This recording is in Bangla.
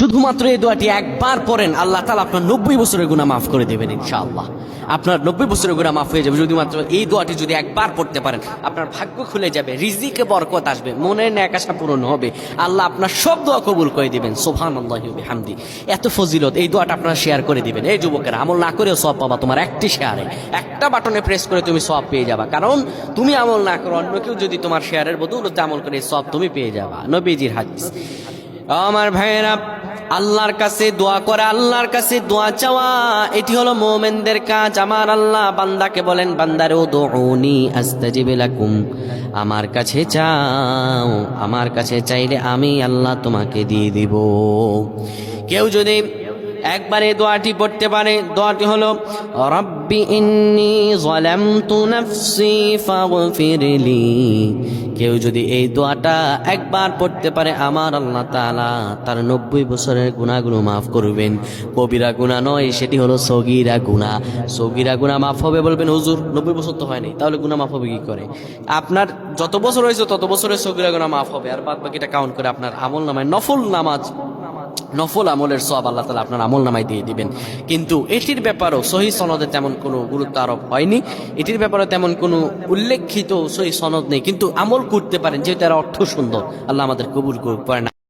শুধুমাত্র এই দোয়াটি একবার পড়েন, আল্লাহ তাআলা আপনার 90 বছরের গুনাহ মাফ করে দেবেন ইনশাআল্লাহ। আপনার 90 বছরের গুনাহ মাফ হয়ে যাবে যদি মাত্র এই দোয়াটি যদি একবার পড়তে পারেন। আপনার ভাগ্য খুলে যাবে, রিজিকে বরকত আসবে, মনের ন্যাক আশা পূরণ হবে, আল্লাহ আপনার সব দোয়া কবুল করে দিবেন। সুবহানাল্লাহি ওয়া বিহামদি। এত ফজিলত, এই দোয়াটা আপনারা শেয়ার করে দিবেন। এই যুবকেরা, আমল না করেও সওয়াব পাবা। তোমার একটি শেয়ারে, একটা বাটনে প্রেস করে তুমি সওয়াব পেয়ে যাবা। কারণ তুমি আমল না করো, অন্য কেউ যদি তোমার শেয়ারের বদৌলতে আমল করে সওয়াব তুমি পেয়ে যাবা। নবীজির হাদিস। আমার ভাইয়েরা, আল্লাহর কাছে দোয়া করা, আল্লাহর কাছে দোয়া চাওয়া, এটি হলো মুমিনদের কাজ। আমার আল্লাহ বান্দাকে বলেন, বান্দারে উদউনি আস্তাজিব লাকুম, আমার কাছে চাও, আমার কাছে চাইলে আমি আল্লাহ তোমাকে দিয়ে দিব। কেউ যদি একবারে দোয়াটি পড়তে পারে, দোয়াটি হলো রব্বি ইন্নী যালামতু নাফসি ফাগফিরলি। কেউ যদি এই দোয়াটা একবার পড়তে পারে, আমার আল্লাহ তাআলা তার 90 বছরের গুনাহগুলো মাফ করবেন। কবিরা গুনাহ নয়, সেটি হলো সগীরা গুনাহ। সগীরা গুনাহ মাফ হবে। বলবেন হুজুর 90 বছর তো হয়নি, তাহলে গুনাহ মাফ হবে কি করে? আপনার যত বছর হয়েছে তত বছরের সগীরা গুনাহ মাফ হবে, আর বাদ বাকিটা কাউন্ট করে আপনার আমল নামায় নফল নামাজ, নফল আমলের সওয়াব আল্লাহ তাআলা আপনার আমল নামায় দিয়ে দিবেন। কিন্তু এটির ব্যাপারেও সহিহ সনদে তেমন কোনো গুরুত্ব আরোপ হয়নি, এটির ব্যাপারে তেমন কোনো উল্লেখিত সহিহ সনদ নেই। কিন্তু আমল করতে পারেন, যেহেতু এর অর্থ সুন্দর। আল্লাহ আমাদের কবুল করুন।